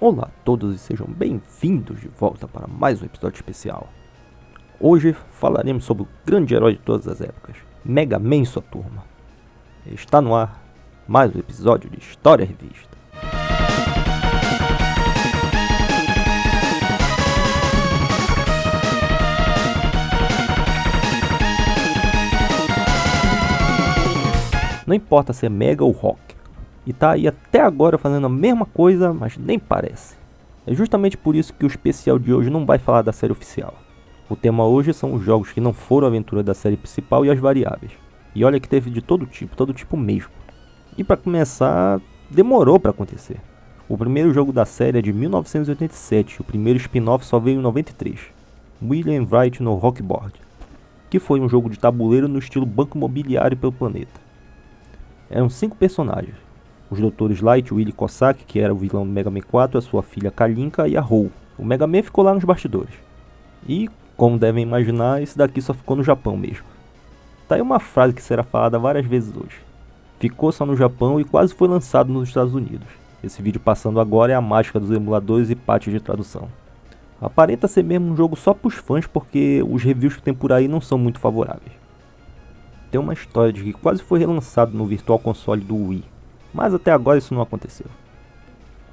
Olá a todos e sejam bem-vindos de volta para mais um episódio especial. Hoje falaremos sobre o grande herói de todas as épocas, Mega Man e sua turma. Está no ar mais um episódio de História Revista. Não importa se é Mega ou Rock, e tá aí até agora fazendo a mesma coisa, mas nem parece. É justamente por isso que o especial de hoje não vai falar da série oficial. O tema hoje são os jogos que não foram aventura da série principal e as variáveis. E olha que teve de todo tipo mesmo. E para começar, demorou para acontecer. O primeiro jogo da série é de 1987, o primeiro spin-off só veio em 93. William Wright no Rockboard, que foi um jogo de tabuleiro no estilo Banco Imobiliário pelo planeta. Eram 5 personagens. Os Drs. Light, Willy Cossack, que era o vilão do Mega Man 4, a sua filha Kalinka e a Hou. O Mega Man ficou lá nos bastidores. E, como devem imaginar, esse daqui só ficou no Japão mesmo. Tá aí uma frase que será falada várias vezes hoje. Ficou só no Japão e quase foi lançado nos Estados Unidos. Esse vídeo passando agora é a mágica dos emuladores e patches de tradução. Aparenta ser mesmo um jogo só pros fãs porque os reviews que tem por aí não são muito favoráveis. Tem uma história de que quase foi relançado no Virtual Console do Wii. Mas até agora isso não aconteceu.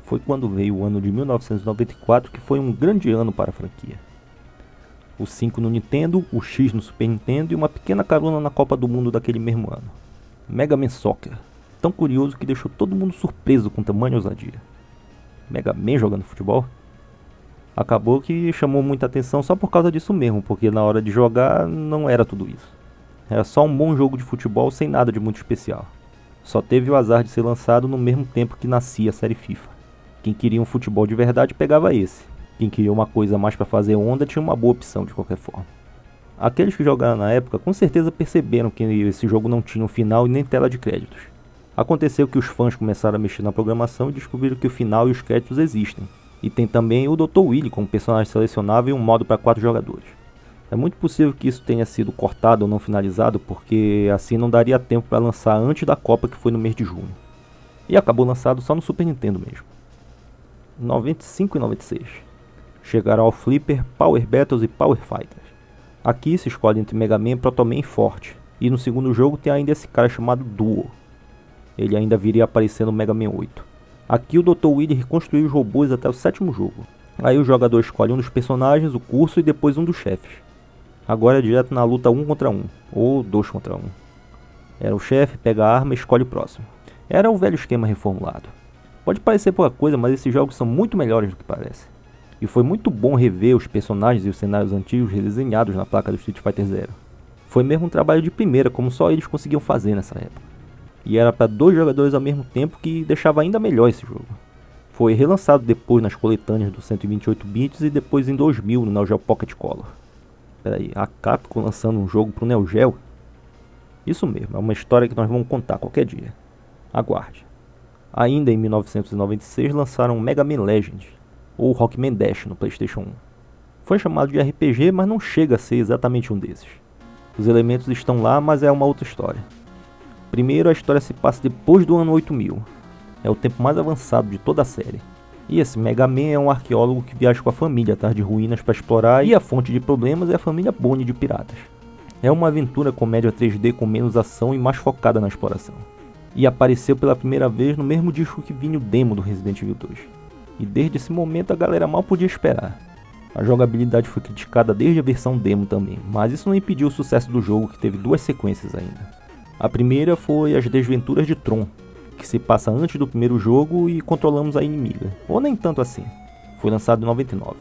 Foi quando veio o ano de 1994 que foi um grande ano para a franquia. O 5 no Nintendo, o X no Super Nintendo e uma pequena carona na Copa do Mundo daquele mesmo ano. Mega Man Soccer, tão curioso que deixou todo mundo surpreso com tamanha ousadia. Mega Man jogando futebol? Acabou que chamou muita atenção só por causa disso mesmo, porque na hora de jogar não era tudo isso. Era só um bom jogo de futebol sem nada de muito especial. Só teve o azar de ser lançado no mesmo tempo que nascia a série FIFA. Quem queria um futebol de verdade pegava esse. Quem queria uma coisa mais para fazer onda tinha uma boa opção de qualquer forma. Aqueles que jogaram na época com certeza perceberam que esse jogo não tinha um final e nem tela de créditos. Aconteceu que os fãs começaram a mexer na programação e descobriram que o final e os créditos existem. E tem também o Dr. Willy como personagem selecionável e um modo para 4 jogadores. É muito possível que isso tenha sido cortado ou não finalizado, porque assim não daria tempo para lançar antes da Copa, que foi no mês de junho. E acabou lançado só no Super Nintendo mesmo. 95 e 96. Chegaram ao Flipper, Power Battles e Power Fighters. Aqui se escolhe entre Mega Man, Proto Man e Forte. E no segundo jogo tem ainda esse cara chamado Duo. Ele ainda viria a aparecer no Mega Man 8. Aqui o Dr. Willy reconstruiu os robôs até o 7º jogo. Aí o jogador escolhe um dos personagens, o curso e depois um dos chefes. Agora é direto na luta 1 contra 1, ou 2 contra 1. Era o chefe, pega a arma e escolhe o próximo. Era o velho esquema reformulado. Pode parecer pouca coisa, mas esses jogos são muito melhores do que parece. E foi muito bom rever os personagens e os cenários antigos redesenhados na placa do Street Fighter Zero. Foi mesmo um trabalho de primeira, como só eles conseguiam fazer nessa época. E era para 2 jogadores ao mesmo tempo, que deixava ainda melhor esse jogo. Foi relançado depois nas coletâneas do 128 bits e depois em 2000 no Neo Geo Pocket Color. Peraí, a Capcom lançando um jogo pro Neo Geo? Isso mesmo, é uma história que nós vamos contar qualquer dia. Aguarde. Ainda em 1996 lançaram o Mega Man Legends, ou Rockman Dash no PlayStation 1. Foi chamado de RPG, mas não chega a ser exatamente um desses. Os elementos estão lá, mas é uma outra história. Primeiro, a história se passa depois do ano 8000. É o tempo mais avançado de toda a série. E esse Mega Man é um arqueólogo que viaja com a família atrás de ruínas para explorar, e a fonte de problemas é a família Bonnie de piratas. É uma aventura comédia 3D com menos ação e mais focada na exploração. E apareceu pela primeira vez no mesmo disco que vinha o demo do Resident Evil 2. E desde esse momento a galera mal podia esperar. A jogabilidade foi criticada desde a versão demo também, mas isso não impediu o sucesso do jogo, que teve 2 sequências ainda. A primeira foi As Desventuras de Tron, que se passa antes do primeiro jogo e controlamos a inimiga, ou nem tanto assim. Foi lançado em 99.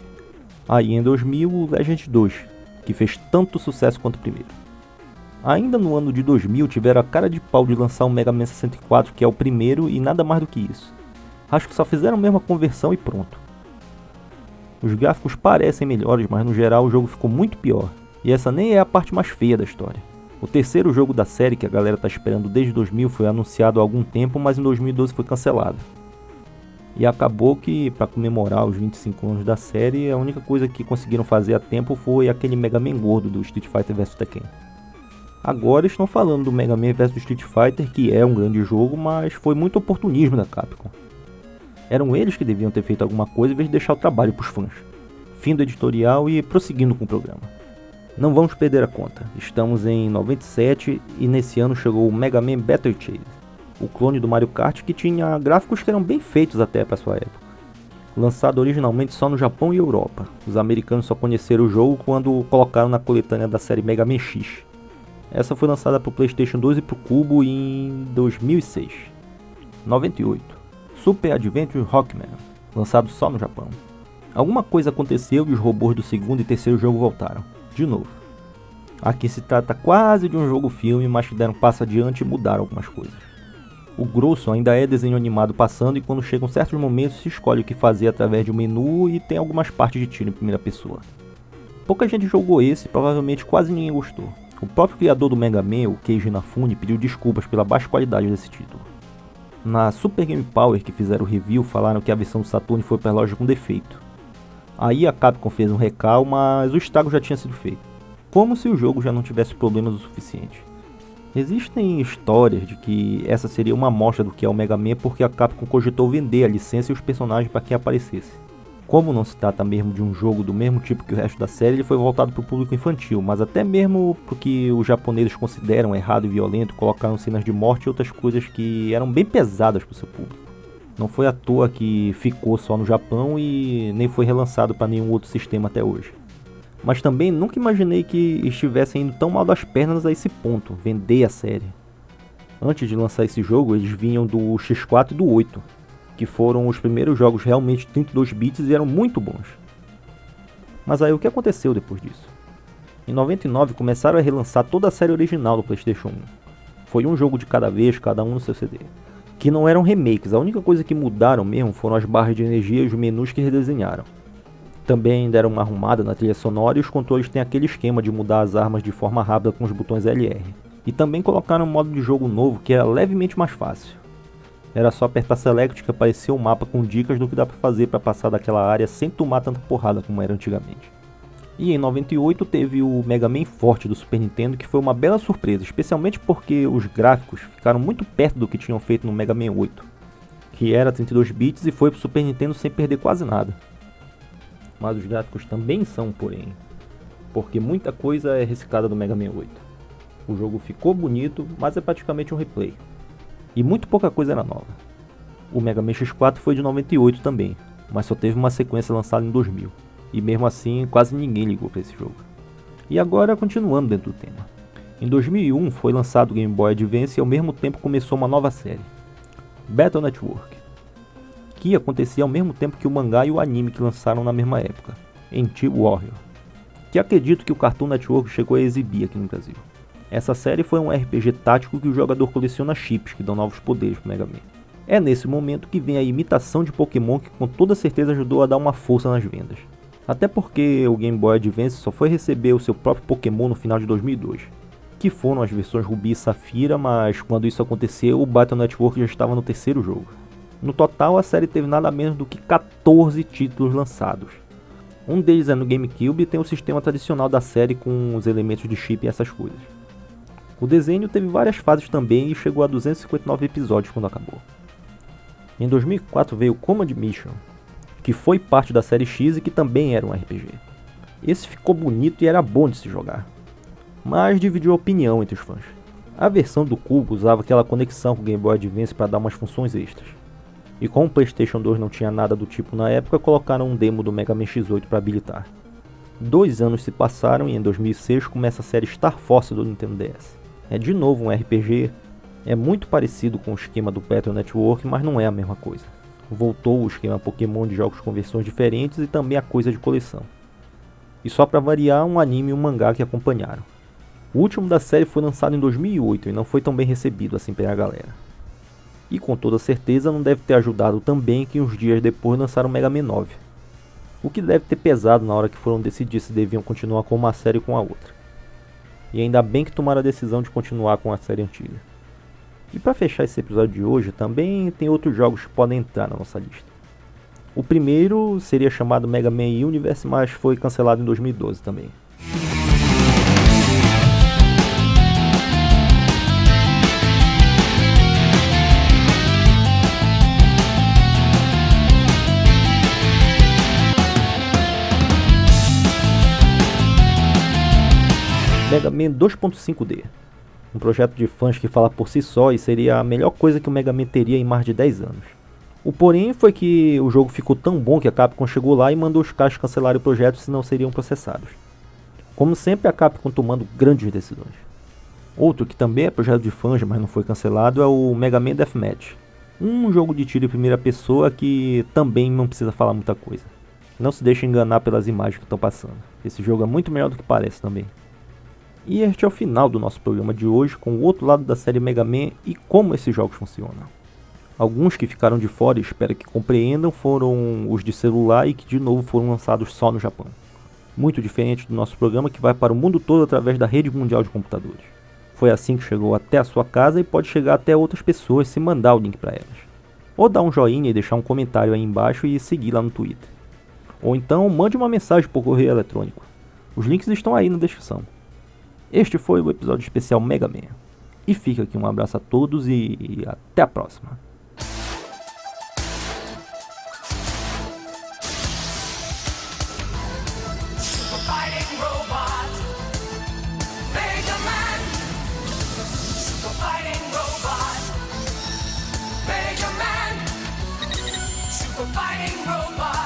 Aí em 2000 o Legend 2, que fez tanto sucesso quanto o primeiro. Ainda no ano de 2000 tiveram a cara de pau de lançar o Mega Man 64, que é o primeiro e nada mais do que isso. Acho que só fizeram mesmo a conversão e pronto. Os gráficos parecem melhores, mas no geral o jogo ficou muito pior, e essa nem é a parte mais feia da história. O terceiro jogo da série, que a galera tá esperando desde 2000, foi anunciado há algum tempo, mas em 2012 foi cancelado. E acabou que, para comemorar os 25 anos da série, a única coisa que conseguiram fazer a tempo foi aquele Mega Man gordo do Street Fighter vs Tekken. Agora estão falando do Mega Man vs Street Fighter, que é um grande jogo, mas foi muito oportunismo da Capcom. Eram eles que deviam ter feito alguma coisa em vez de deixar o trabalho para os fãs. Fim do editorial e prosseguindo com o programa. Não vamos perder a conta, estamos em 97 e nesse ano chegou o Mega Man Battle Chase, o clone do Mario Kart que tinha gráficos que eram bem feitos até para sua época. Lançado originalmente só no Japão e Europa, os americanos só conheceram o jogo quando colocaram na coletânea da série Mega Man X. Essa foi lançada para o PlayStation 2 e para o Cubo em 2006. 98. Super Adventure Rockman, lançado só no Japão. Alguma coisa aconteceu e os robôs do segundo e terceiro jogo voltaram, de novo. Aqui se trata quase de um jogo-filme, mas que deram um passo adiante e mudaram algumas coisas. O grosso ainda é desenho animado passando e quando chegam certos momentos se escolhe o que fazer através de um menu e tem algumas partes de tiro em primeira pessoa. Pouca gente jogou esse e provavelmente quase ninguém gostou. O próprio criador do Mega Man, o Keiji Inafune, pediu desculpas pela baixa qualidade desse título. Na Super Game Power que fizeram o review falaram que a versão do Saturn foi para a loja com defeito. Aí a Capcom fez um recal, mas o estrago já tinha sido feito. Como se o jogo já não tivesse problemas o suficiente. Existem histórias de que essa seria uma amostra do que é o Mega Man porque a Capcom cogitou vender a licença e os personagens para quem aparecesse. Como não se trata mesmo de um jogo do mesmo tipo que o resto da série, ele foi voltado para o público infantil, mas até mesmo porque os japoneses consideram errado e violento, colocaram cenas de morte e outras coisas que eram bem pesadas para o seu público. Não foi à toa que ficou só no Japão e nem foi relançado para nenhum outro sistema até hoje. Mas também nunca imaginei que estivessem indo tão mal das pernas a esse ponto, vender a série. Antes de lançar esse jogo, eles vinham do X4 e do 8, que foram os primeiros jogos realmente 32 bits e eram muito bons. Mas aí o que aconteceu depois disso? Em 99 começaram a relançar toda a série original do PlayStation 1. Foi um jogo de cada vez, cada um no seu CD. Que não eram remakes, a única coisa que mudaram mesmo foram as barras de energia e os menus que redesenharam. Também deram uma arrumada na trilha sonora e os controles têm aquele esquema de mudar as armas de forma rápida com os botões LR. E também colocaram um modo de jogo novo que era levemente mais fácil. Era só apertar Select que aparecia o mapa com dicas do que dá pra fazer para passar daquela área sem tomar tanta porrada como era antigamente. E em 98 teve o Mega Man Forte do Super Nintendo que foi uma bela surpresa, especialmente porque os gráficos ficaram muito perto do que tinham feito no Mega Man 8, que era 32 bits e foi pro Super Nintendo sem perder quase nada. Mas os gráficos também são, porém, porque muita coisa é reciclada do Mega Man 8. O jogo ficou bonito, mas é praticamente um replay. E muito pouca coisa era nova. O Mega Man X4 foi de 98 também, mas só teve uma sequência lançada em 2000. E mesmo assim, quase ninguém ligou para esse jogo. E agora, continuando dentro do tema. Em 2001 foi lançado o Game Boy Advance e ao mesmo tempo começou uma nova série, Battle Network, que acontecia ao mesmo tempo que o mangá e o anime que lançaram na mesma época, NT Warrior, que acredito que o Cartoon Network chegou a exibir aqui no Brasil. Essa série foi um RPG tático que o jogador coleciona chips que dão novos poderes para Mega Man. É nesse momento que vem a imitação de Pokémon que com toda certeza ajudou a dar uma força nas vendas. Até porque o Game Boy Advance só foi receber o seu próprio Pokémon no final de 2002, que foram as versões Ruby e Safira, mas quando isso aconteceu o Battle Network já estava no terceiro jogo. No total a série teve nada menos do que 14 títulos lançados. Um deles é no GameCube e tem o sistema tradicional da série com os elementos de chip e essas coisas. O desenho teve várias fases também e chegou a 259 episódios quando acabou. Em 2004 veio Command Mission, que foi parte da série X e que também era um RPG. Esse ficou bonito e era bom de se jogar, mas dividiu a opinião entre os fãs. A versão do Cubo usava aquela conexão com o Game Boy Advance para dar umas funções extras. E como o PlayStation 2 não tinha nada do tipo na época, colocaram um demo do Mega Man X8 para habilitar. 2 anos se passaram e em 2006 começa a série Star Force do Nintendo DS. É de novo um RPG, é muito parecido com o esquema do Battle Network, mas não é a mesma coisa. Voltou o esquema Pokémon de jogos com versões diferentes e também a coisa de coleção. E só para variar, um anime e um mangá que acompanharam. O último da série foi lançado em 2008 e não foi tão bem recebido assim pela galera. E com toda certeza não deve ter ajudado também que uns dias depois lançaram Mega Man 9. O que deve ter pesado na hora que foram decidir se deviam continuar com uma série ou com a outra. E ainda bem que tomaram a decisão de continuar com a série antiga. E para fechar esse episódio de hoje, também tem outros jogos que podem entrar na nossa lista. O primeiro seria chamado Mega Man Universe, mas foi cancelado em 2012 também. Mega Man 2.5D, um projeto de fãs que fala por si só e seria a melhor coisa que o Mega Man teria em mais de 10 anos. O porém foi que o jogo ficou tão bom que a Capcom chegou lá e mandou os caras cancelarem o projeto, senão seriam processados. Como sempre, a Capcom tomando grandes decisões. Outro que também é projeto de fãs, mas não foi cancelado, é o Mega Man Deathmatch. Um jogo de tiro em primeira pessoa que também não precisa falar muita coisa. Não se deixe enganar pelas imagens que estão passando. Esse jogo é muito melhor do que parece também. E este é o final do nosso programa de hoje, com o outro lado da série Mega Man e como esses jogos funcionam. Alguns que ficaram de fora e espero que compreendam foram os de celular e que de novo foram lançados só no Japão. Muito diferente do nosso programa que vai para o mundo todo através da rede mundial de computadores. Foi assim que chegou até a sua casa e pode chegar até outras pessoas se mandar o link para elas. Ou dar um joinha e deixar um comentário aí embaixo e seguir lá no Twitter. Ou então mande uma mensagem por correio eletrônico. Os links estão aí na descrição. Este foi o episódio especial Mega Man. E fica aqui um abraço a todos e até a próxima. Fighting robot.